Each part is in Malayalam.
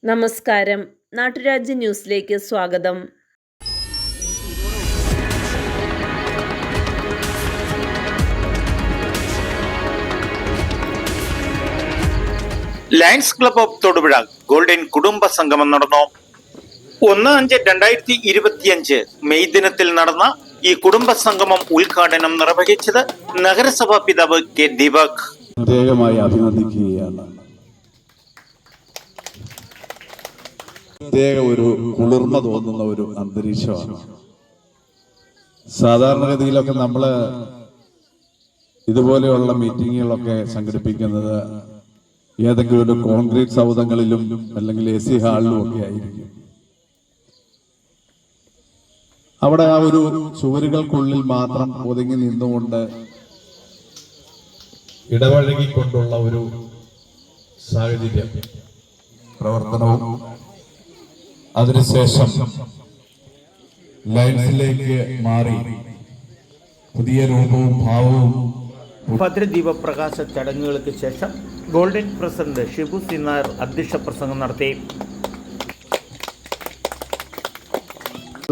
നമസ്കാരം. നാട്ടുരാജ്യ ന്യൂസിലേക്ക് സ്വാഗതം. Lions club of Thodupuzha golden കുടുംബ സംഗമം നടന്നു. 1/5/2025 മെയ് ദിനത്തിൽ നടന്ന ഈ കുടുംബ സംഗമം ഉദ്ഘാടനം നിർവഹിച്ചത് നഗരസഭാ പിതാവ് കെ ദീപക്. പ്രത്യേകമായി അഭിനന്ദിക്കുകയാണ്. പ്രത്യേക ഒരു കുളിർമ തോന്നുന്ന ഒരു അന്തരീക്ഷമാണ്. സാധാരണഗതിയിലൊക്കെ നമ്മള് ഇതുപോലെയുള്ള മീറ്റിങ്ങുകളൊക്കെ സംഘടിപ്പിക്കുന്നത് ഏതെങ്കിലും ഒരു കോൺക്രീറ്റ് സൗധങ്ങളിലും അല്ലെങ്കിൽ AC ഹാളിലും ഒക്കെ ആയിരിക്കും. അവിടെ ആ ഒരു ചുവരുകൾക്കുള്ളിൽ മാത്രം ഒതുങ്ങി നിന്നുകൊണ്ട് ഇടപഴകിക്കൊണ്ടുള്ള ഒരു സാഹചര്യം പ്രവർത്തനവും അതിനുശേഷം ലയൺസിലേക്ക് മാറി പുതിയ രൂപവും ഭാവവും. ഭദ്രദീപ പ്രകാശ ചടങ്ങുകൾക്ക് ശേഷം golden president Shibu C Nair അധ്യക്ഷ പ്രസംഗം നടത്തി.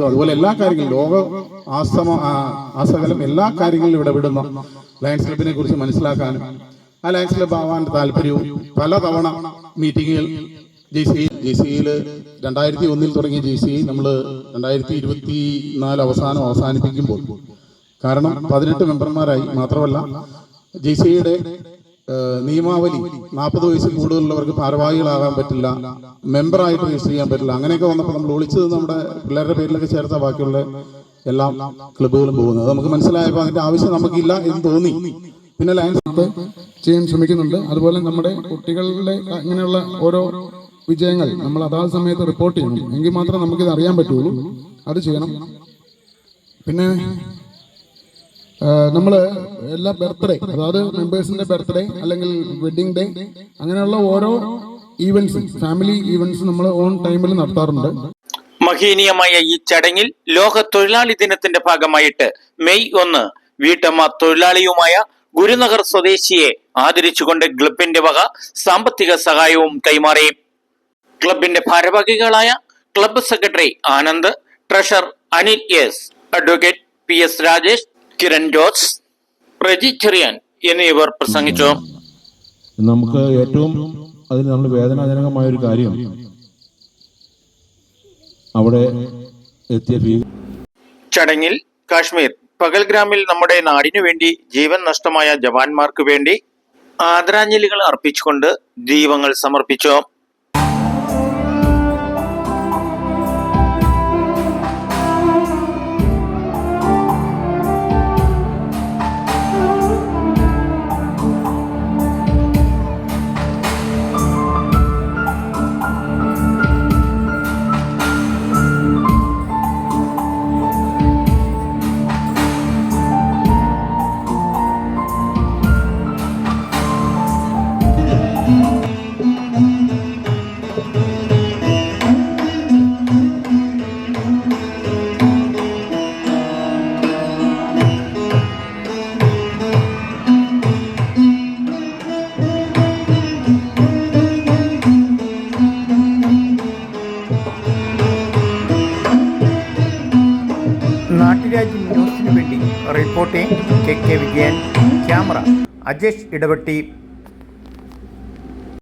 അതുപോലെ എല്ലാ കാര്യങ്ങളും ലോക ആസകലം എല്ലാ കാര്യങ്ങളിലും ഇടപെടുന്ന ലയൺസ് ക്ലബിനെ കുറിച്ച് മനസ്സിലാക്കാനും ആ ലയൺസ് ക്ലബ് ആവാൻ താല്പര്യവും പലതവണ മീറ്റിങ്ങുകൾ JCയിൽ 2001 തുടങ്ങിയ JCI നമ്മൾ 2024 അവസാനിപ്പിക്കുമ്പോൾ, കാരണം 18 മെമ്പർമാരായി, മാത്രമല്ല JCIയുടെ നിയമാവലി 40 വയസ്സിൽ കൂടുതലുള്ളവർക്ക് ഭാരവാഹികളാകാൻ പറ്റില്ല, മെമ്പറായിട്ട് രജിസ്റ്റർ ചെയ്യാൻ പറ്റില്ല. അങ്ങനെയൊക്കെ വന്നപ്പോൾ നമ്മൾ ഒളിച്ചത് നമ്മുടെ പിള്ളേരുടെ പേരിലൊക്കെ ചേർത്ത ബാക്കിയുള്ള എല്ലാ ക്ലബ്ബുകളും പോകുന്നത് നമുക്ക് മനസ്സിലായപ്പോൾ അതിന്റെ ആവശ്യം നമുക്കില്ല എന്ന് തോന്നി. പിന്നെ ലയൺസ് ചെയ്യാൻ ശ്രമിക്കുന്നുണ്ട്. അതുപോലെ നമ്മുടെ കുട്ടികളുടെ ഇങ്ങനെയുള്ള ഓരോ വിജയങ്ങൾ നമ്മൾ അതാത് സമയത്ത് റിപ്പോർട്ട് ചെയ്യണം, എങ്കിൽ മാത്രമേ നമുക്കിത് അറിയാൻ പറ്റുള്ളൂ. അത് ചെയ്യണം. പിന്നെ നമ്മൾ എല്ലാ ബർത്ത്ഡേ, അതായത് മെമ്പേഴ്സിന്റെ ബർത്ത്ഡേ അല്ലെങ്കിൽ വെഡിങ് ഡേ, അങ്ങനെയുള്ള ഓരോ ഈവൻസ്, ഫാമിലി ഈവൻസ് നമ്മൾ ഓൺ ടൈമിൽ നടത്താറുണ്ട്. മഹനീയമായ ഈ ചടങ്ങിൽ ലോക തൊഴിലാളി ദിനത്തിന്റെ ഭാഗമായിട്ട് മെയ് 1 വീട്ടമ്മ തൊഴിലാളിയുമായ ഗുരുനഗർ സ്വദേശിയെ ആദരിച്ചുകൊണ്ട് ക്ലബിന്റെ വക സാമ്പത്തിക സഹായവും കൈമാറി. ക്ലബിന്റെ ഭാരവാഹികളായ club secretary Anand, treasurer Anil S, advocate PS Rajesh, Kiran George, Reji Cheriyan എന്നിവർ പ്രസംഗിച്ചു. നമുക്ക് ഏറ്റവും അതിന് നമ്മൾ വേദനാജനകമായ ഒരു കാര്യം അവിടെ എത്തിയ ചടങ്ങിൽ കാശ്മീർ പകൽഗ്രാമിൽ നമ്മുടെ നാടിനു വേണ്ടി ജീവൻ നഷ്ടമായ ജവാന്മാർക്ക് വേണ്ടി ആദരാഞ്ജലികൾ അർപ്പിച്ചുകൊണ്ട് ദീപങ്ങൾ സമർപ്പിച്ചു. നാട്ടുരാജ്യം ന്യൂസിനു വേണ്ടി reporting KK Vijayan, camera Ajesh Idavetti.